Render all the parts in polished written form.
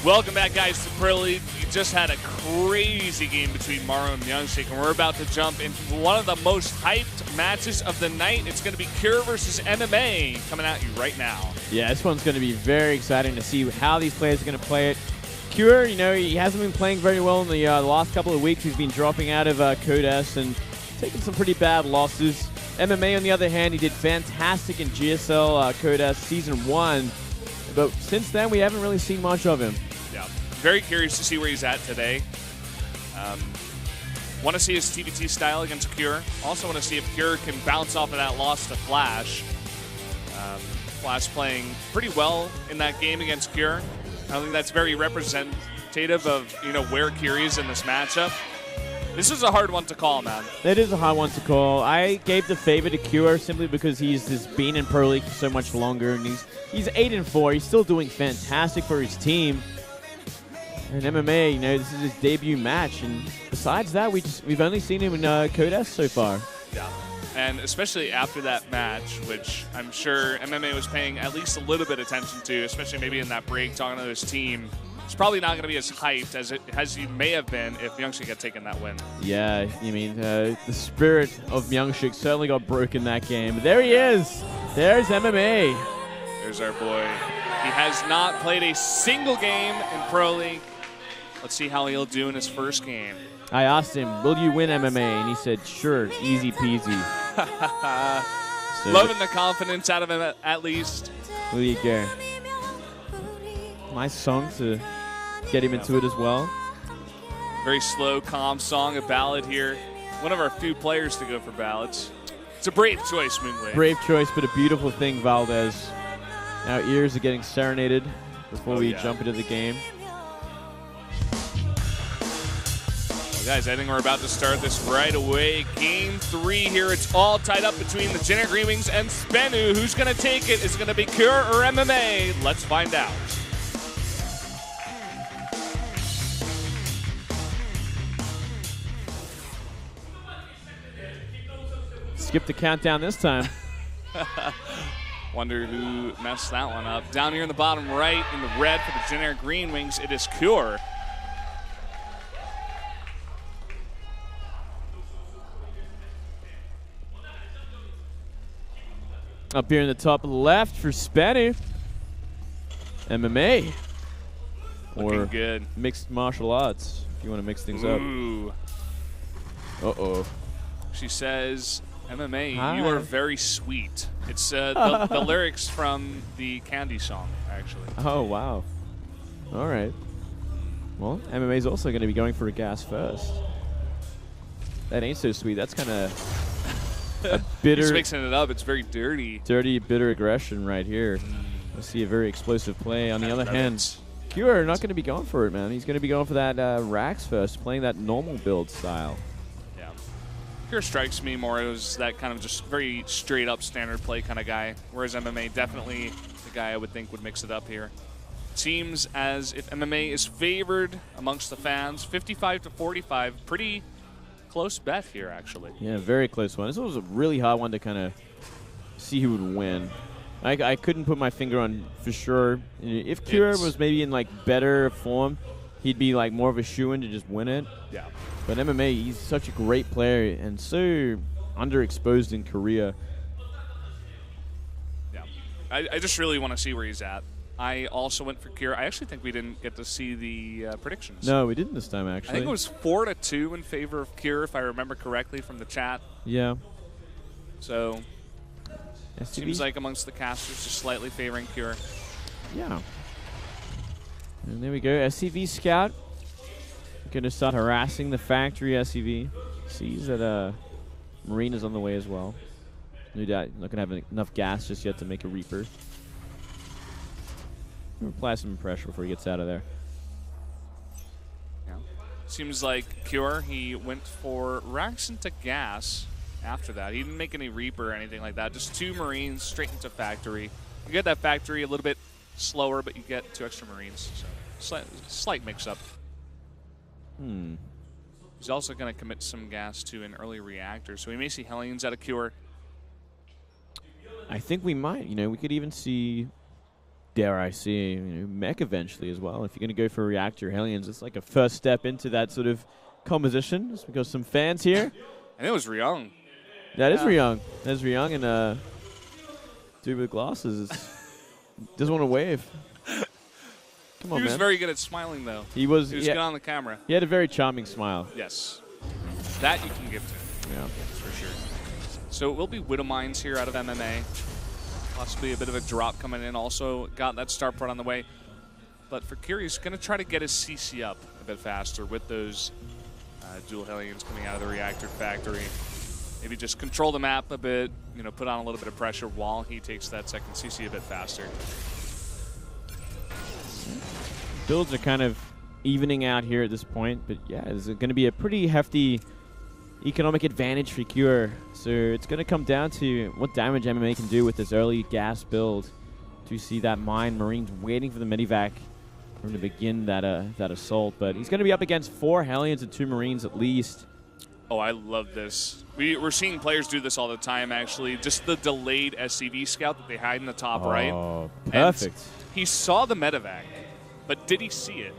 Welcome back, guys, to Pro League. We just had a crazy game between Maru and Myungshik, and we're about to jump into one of the most hyped matches of the night. It's going to be Cure versus MMA coming at you right now. Yeah, this one's going to be very exciting to see how these players are going to play it. Cure, you know, he hasn't been playing very well in the last couple of weeks. He's been dropping out of Coda and taking some pretty bad losses. MMA, on the other hand, he did fantastic in GSL Coda Season 1, but since then, we haven't really seen much of him. Yeah, very curious to see where he's at today. Want to see his TBT style against Cure. Also want to see if Cure can bounce off of that loss to Flash. Flash playing pretty well in that game against Cure. I don't think that's very representative of, you know, where Cure is in this matchup. This is a hard one to call, man. It is a hard one to call. I gave the favor to Cure simply because he's just been in Pro League for so much longer, and he's 8-4. He's still doing fantastic for his team. And MMA, you know, this is his debut match, and besides that, we've only seen him in Codes so far. Yeah, and especially after that match, which I'm sure MMA was paying at least a little bit of attention to, especially maybe in that break talking to his team. It's probably not going to be as hyped as he may have been if Myungshik had taken that win. Yeah, you mean the spirit of Myungshik certainly got broken that game. But there he is. There's MMA. There's our boy. He has not played a single game in Pro League. Let's see how he'll do in his first game. I asked him, will you win MMA? And he said, sure, easy peasy. So loving the confidence out of him at least. There you go. Nice song to get him into it as well. Very slow, calm song, a ballad here. One of our few players to go for ballads. It's a brave choice, Moonway. Brave choice, but a beautiful thing, Valdez. Our ears are getting serenaded before we jump into the game. Guys, I think we're about to start this right away. Game 3 here. It's all tied up between the Generic Green Wings and SBENU. Who's going to take it? Is it going to be Cure or MMA? Let's find out. Skip the countdown this time. Wonder who messed that one up. Down here in the bottom right in the red for the Generic Green Wings, it is Cure. Up here in the top left for SBENU. MMA. Looking or good. Mixed martial arts, if you want to mix things up. Uh-oh. She says, MMA, Hi. you are very sweet. It's the lyrics from the Candy song, actually. Oh, wow. All right. Well, MMA is also going to be going for a gas first. That ain't so sweet. That's kind of a bitter. He's mixing it up. It's very dirty. Dirty, bitter aggression right here. I see a very explosive play. On the other hand, Cure not going to be going for it, man. He's going to be going for that Rax first, playing that normal build style. Yeah. Cure strikes me more as that kind of just very straight up standard play kind of guy, whereas MMA definitely the guy I would think would mix it up here. Seems as if MMA is favored amongst the fans, 55-45. Pretty close bet here, actually. Yeah, very close one. This was a really hard one to kind of see who would win. I couldn't put my finger on for sure. If Cure was maybe in like better form, he'd be like more of a shoo-in to just win it. Yeah. But MMA, he's such a great player and so underexposed in Korea. Yeah. I just really want to see where he's at. I also went for Cure. I actually think we didn't get to see the predictions. No, we didn't this time, actually. I think it was 4-2 in favor of Cure, if I remember correctly from the chat. Yeah. So, STV? Seems like amongst the casters, just slightly favoring Cure. Yeah. And there we go. SCV Scout. Going to start harassing the factory SCV. Sees that Marine is on the way as well. No doubt not going to have enough gas just yet to make a Reaper. Apply some pressure before he gets out of there. Yeah. Seems like Cure, he went for Rax into gas after that. He didn't make any Reaper or anything like that. Just 2 Marines straight into Factory. You get that Factory a little bit slower, but you get 2 extra Marines. So slight mix-up. He's also going to commit some gas to an early reactor. So we may see Hellions out of Cure. I think we might. You know, we could even see dare I say, mech eventually as well. If you're going to go for reactor Hellions, it's like a first step into that sort of composition. Just because some fans here. And it was Ryung. That is Ryung. That's Ryung, and dude with glasses doesn't want to wave. Come on, He was man. very good at smiling, though. He was good on the camera. He had a very charming smile. Yes. That you can give to him. Yeah. For sure. So it will be Widowmines here out of MMA. Possibly a bit of a drop coming in. Also got that start part on the way. But for Kiri, he's going to try to get his CC up a bit faster with those dual Hellions coming out of the reactor factory. Maybe just control the map a bit, put on a little bit of pressure while he takes that second CC a bit faster. Builds are kind of evening out here at this point, but yeah, it's going to be a pretty hefty economic advantage for Cure. So it's going to come down to what damage MMA can do with this early gas build. To see that mine, Marines waiting for the medivac for him to begin that assault, but he's going to be up against 4 Hellions and 2 Marines at least. Oh, I love this. We're seeing players do this all the time, actually. Just the delayed SCV scout that they hide in the top right. Oh, perfect. And he saw the medevac, but did he see it?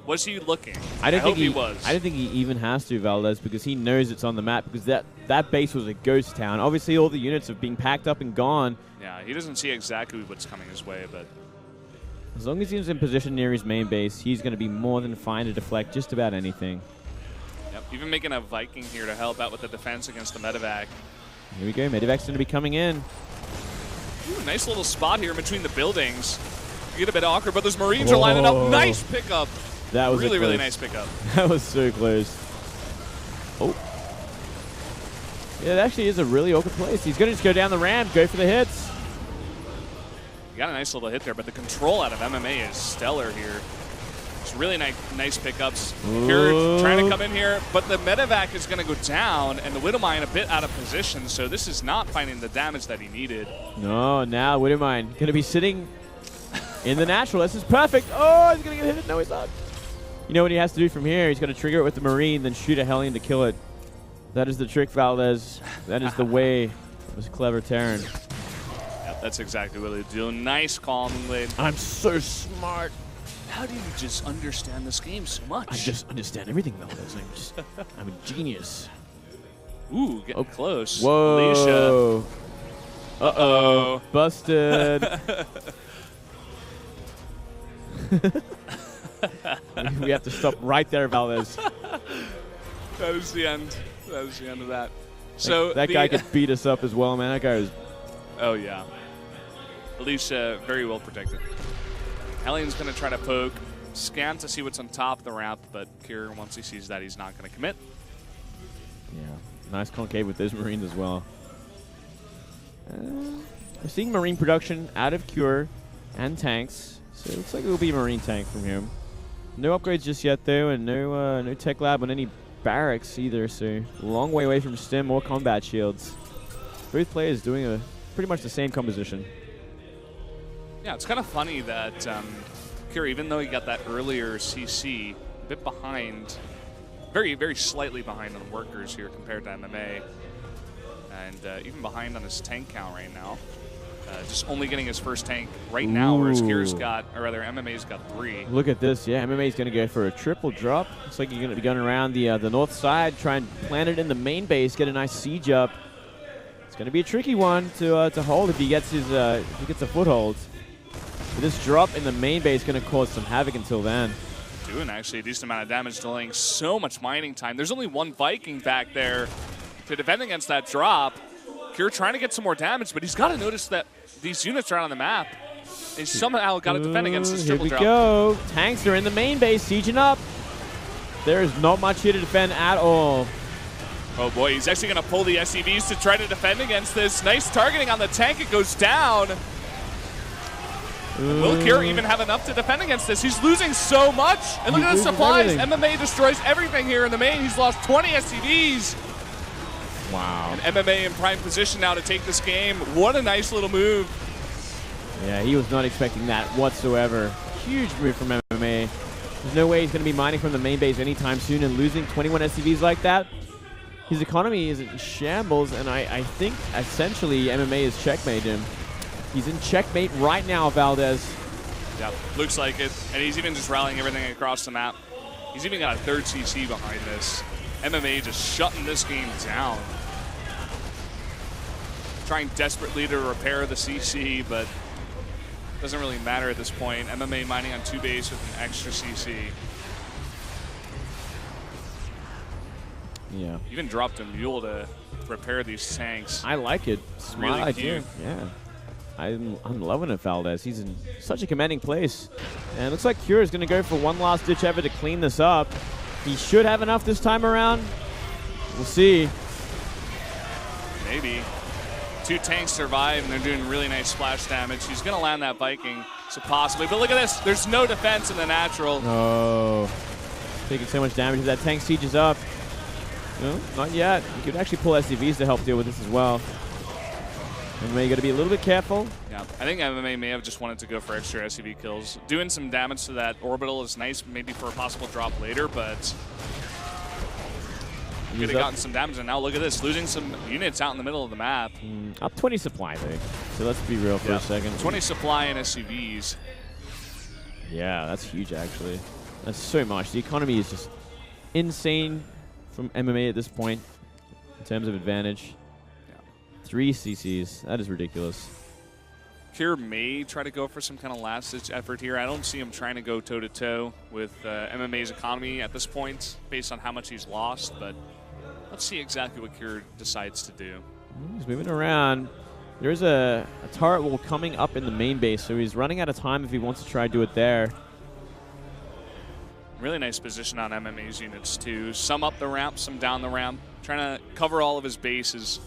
Was he looking? I don't think he was. I don't think he even has to, Valdez, because he knows it's on the map, because that base was a ghost town. Obviously, all the units have been packed up and gone. Yeah, he doesn't see exactly what's coming his way, but as long as he's in position near his main base, he's going to be more than fine to deflect just about anything. Yep, even making a Viking here to help out with the defense against the medevac. Here we go. Medevac's going to be coming in. Ooh, nice little spot here in between the buildings. You get a bit awkward, but those Marines are lining up. Nice pickup. That was really, really nice pickup. That was so close. Oh. Yeah, it actually is a really awkward place. He's going to just go down the ramp, go for the hits. You got a nice little hit there, but the control out of MMA is stellar here. It's really nice pickups. Here trying to come in here, but the medevac is going to go down, and the Widowmine a bit out of position, so this is not finding the damage that he needed. No, now Widowmine going to be sitting in the natural. This is perfect. Oh, he's going to get hit. No, he's not. You know what he has to do from here? He's going to trigger it with the Marine, then shoot a Hellion to kill it. That is the trick, Valdez. That is the way. It was clever Terran. Yep, that's exactly what they do. Nice calming lead. I'm so smart. How do you just understand this game so much? I just understand everything, Valdez. I'm a genius. Ooh, getting close. Whoa. Alicia. Uh-oh. Busted. We have to stop right there, Valdez. That is the end. That is the end of that. So that guy could beat us up as well, man. That guy was... Oh, yeah. Alicia, very well protected. Hellion's going to try to poke, scan to see what's on top of the ramp, but Kier, once he sees that, he's not going to commit. Yeah, nice concave with those Marines as well. We're seeing Marine production out of Cure and tanks, so it looks like it will be a Marine tank from him. No upgrades just yet, though, and no tech lab on any barracks either, so a long way away from stim or combat shields. Both players doing pretty much the same composition. Yeah, it's kind of funny that Kira, even though he got that earlier CC, a bit behind, very, very slightly behind on workers here compared to MMA, and even behind on his tank count right now. Just only getting his first tank right now, whereas Kira's got, or rather MMA's got 3. Look at this, yeah, MMA's going to go for a triple drop. Looks like you're going to be going around the north side, try and plant it in the main base, get a nice siege up. It's going to be a tricky one to hold if he gets a foothold. But this drop in the main base is going to cause some havoc until then. Doing actually a decent amount of damage, delaying so much mining time. There's only one Viking back there to defend against that drop. Kira trying to get some more damage, but he's got to notice that these units are on the map. He's somehow got to defend against this triple drop. Here we go. Tanks are in the main base, sieging up. There is not much here to defend at all. Oh boy, he's actually going to pull the SCVs to try to defend against this. Nice targeting on the tank. It goes down. Will Kira even have enough to defend against this? He's losing so much. And look at the supplies. MMA destroys everything here in the main. He's lost 20 SCVs. Wow. And MMA in prime position now to take this game. What a nice little move. Yeah, he was not expecting that whatsoever. Huge move from MMA. There's no way he's going to be mining from the main base anytime soon, and losing 21 SCVs like that. His economy is in shambles, and I think essentially MMA is checkmate him. He's in checkmate right now, Valdez. Yeah, looks like it. And he's even just rallying everything across the map. He's even got a third CC behind this. MMA just shutting this game down. Trying desperately to repair the CC, but doesn't really matter at this point. MMA mining on 2 base with an extra CC. Yeah. Even dropped a mule to repair these tanks. I like it. Smart Really idea. cute. Yeah. I'm loving it, Valdez. He's in such a commanding place. And it looks like Cure is going to go for one last ditch effort to clean this up. He should have enough this time around. We'll see. Maybe. 2 tanks survive, and they're doing really nice splash damage. He's going to land that Viking, so possibly. But look at this. There's no defense in the natural. Oh. Taking so much damage. That tank sieges up. No, not yet. You could actually pull SCVs to help deal with this as well. MMA, you got to be a little bit careful. Yeah, I think MMA may have just wanted to go for extra SCV kills. Doing some damage to that orbital is nice, maybe for a possible drop later, but you could have gotten some damage. And now look at this, losing some units out in the middle of the map. Up 20 supply, though. So let's be real for a second. 20 supply and SCVs. Yeah, that's huge, actually. That's so much. The economy is just insane from MMA at this point in terms of advantage. 3 CCs. That is ridiculous. Kir may try to go for some kind of last-ditch effort here. I don't see him trying to go toe-to-toe with MMA's economy at this point, based on how much he's lost. But let's see exactly what Kir decides to do. He's moving around. There's a turret wall coming up in the main base, so he's running out of time if he wants to try to do it there. Really nice position on MMA's units, too. Some up the ramp, some down the ramp. Trying to cover all of his bases.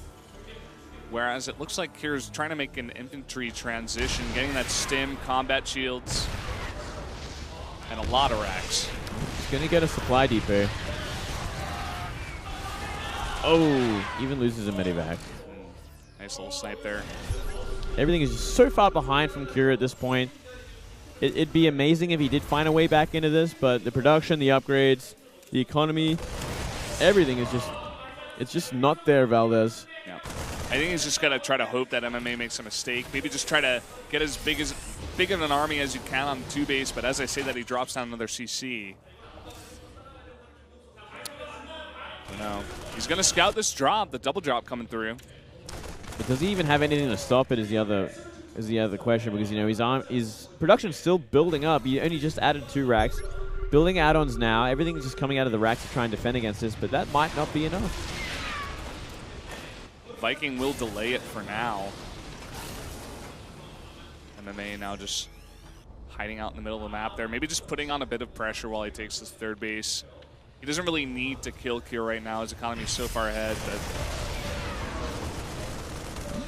Whereas it looks like Kir's trying to make an infantry transition, getting that stim, combat shields, and a lot of racks. He's going to get a supply depot. Oh, even loses a medivac. Nice little snipe there. Everything is just so far behind from Cure at this point. It'd be amazing if he did find a way back into this, but the production, the upgrades, the economy, everything is just, it's just not there, Valdez. Yeah. I think he's just got to try to hope that MMA makes a mistake. Maybe just try to get as big of an army as you can on the 2 base, but as I say that, he drops down another CC. No. He's going to scout this drop, the double drop coming through. But does he even have anything to stop it is the other question, because, you know, his production's still building up. He only just added 2 racks. Building add-ons now. Everything's just coming out of the racks to try and defend against this, but that might not be enough. Viking will delay it for now. MMA now just hiding out in the middle of the map there. Maybe just putting on a bit of pressure while he takes this 3rd base. He doesn't really need to kill Cure right now. His economy is so far ahead. But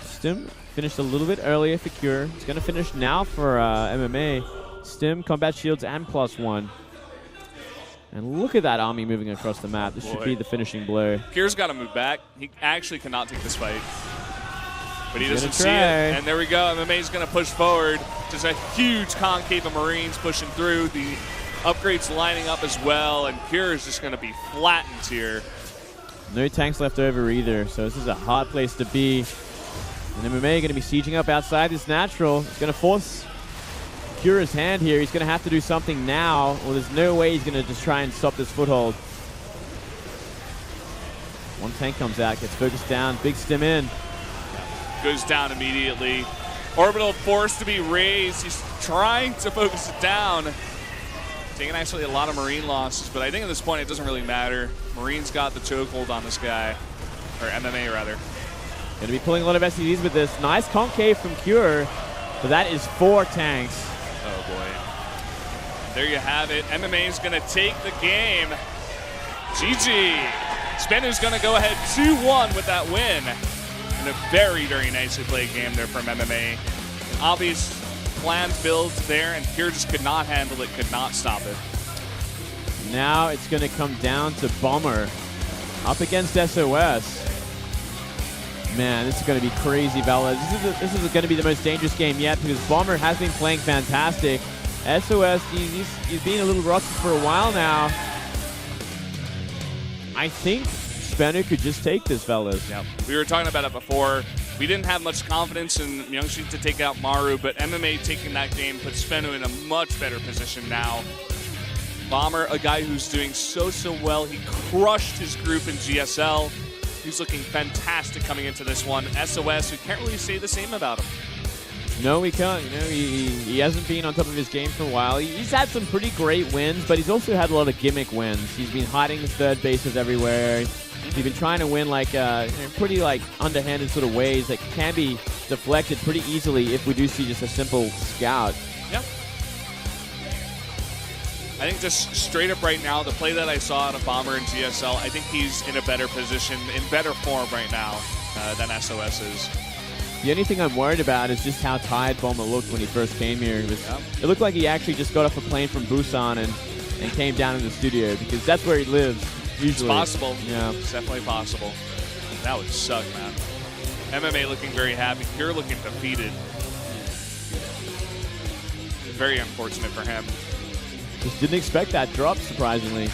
Stim finished a little bit earlier for Cure. He's going to finish now for MMA. Stim, combat shields, and +1. And look at that army moving across the map. This should be the finishing blow. Cure's got to move back. He actually cannot take this fight. But he doesn't see it. And there we go. MMA's going to push forward. Just a huge concave of Marines pushing through. The upgrades lining up as well. And Cure is just going to be flattened here. No tanks left over either. So this is a hard place to be. And MMA going to be sieging up outside this natural. It's going to force Cure's hand here. He's going to have to do something now. Well, there's no way he's going to just try and stop this foothold. One tank comes out, gets focused down, big stim in. Goes down immediately. Orbital forced to be raised. He's trying to focus it down. Taking actually a lot of Marine losses, but I think at this point it doesn't really matter. Marine's got the chokehold on this guy, or MMA rather. Going to be pulling a lot of SCVs with this. Nice concave from Cure, but that is 4 tanks. Oh boy. There you have it. MMA is going to take the game. GG. SBENU's going to go ahead 2-1 with that win. And a very, very nicely played game there from MMA. An obvious planned build there, and Cure just could not handle it, could not stop it. Now it's going to come down to Bomber up against SOS. Man, this is going to be crazy, Valdez. This is going to be the most dangerous game yet, because Bomber has been playing fantastic. SOS, he's been a little rocky for a while now. I think SBENU could just take this, fellas. Yeah, we were talking about it before. We didn't have much confidence in Myungshi to take out Maru, but MMA taking that game puts SBENU in a much better position now. Bomber, a guy who's doing so well. He crushed his group in GSL. He's looking fantastic coming into this one. SOS, we can't really say the same about him. No, we can't. You know, he hasn't been on top of his game for a while. He's had some pretty great wins, but he's also had a lot of gimmick wins. He's been hiding his third bases everywhere. He's been trying to win like in pretty like underhanded sort of ways that can be deflected pretty easily if we do see just a simple scout. Yep. I think just straight up right now, the play that I saw out of Bomber in GSL, I think he's in a better position, in better form right now than SOS is. The only thing I'm worried about is just how tired Bomber looked when he first came here. It looked like he actually just got off a plane from Busan and came down in the studio, because that's where he lives usually. It's possible. Yeah. It's definitely possible. That would suck, man. MMA looking very happy. You're looking defeated. Very unfortunate for him. Just didn't expect that drop, surprisingly.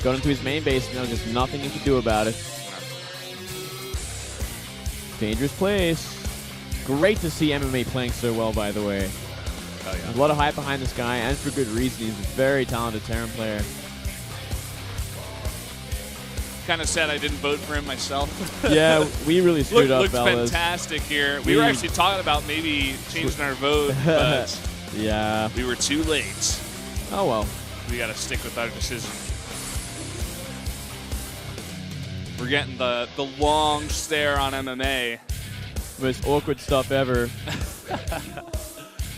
Got into his main base, and there was just nothing he could do about it. Dangerous place. Great to see MMA playing so well, by the way. Oh, yeah. There's a lot of hype behind this guy, and for good reason. He's a very talented Terran player. Kind of sad I didn't vote for him myself. Yeah, we really screwed up, Looked fellas. fantastic here. We were actually talking about maybe changing our vote, but yeah, we were too late. Oh well. We got to stick with our decision. We're getting the long stare on MMA. Most awkward stuff ever.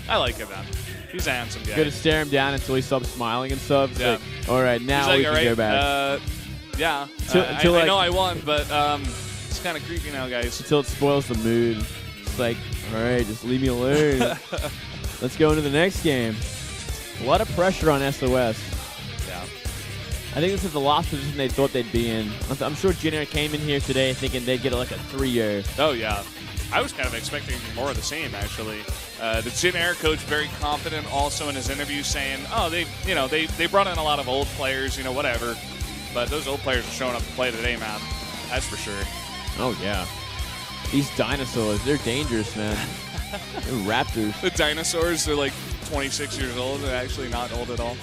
I like him, man. He's a handsome guy. Got to stare him down until he stops smiling and stuff. It's yeah. like, all right, now like, we can go back. Yeah. I know I won, but it's kind of creepy now, guys. Until it spoils the mood. It's like, all right, just leave me alone. Let's go into the next game. A lot of pressure on SOS. Yeah. I think this is the last position they thought they'd be in. I'm sure Jinner came in here today thinking they'd get like a 3-0. Oh, yeah. I was kind of expecting more of the same, actually. The Jinner coach very confident also in his interview saying, oh, they brought in a lot of old players, whatever. But those old players are showing up to play today, man. That's for sure. Oh, yeah. These dinosaurs, they're dangerous, man. They're raptors. The dinosaurs, they're like 26 years old. They're actually not old at all.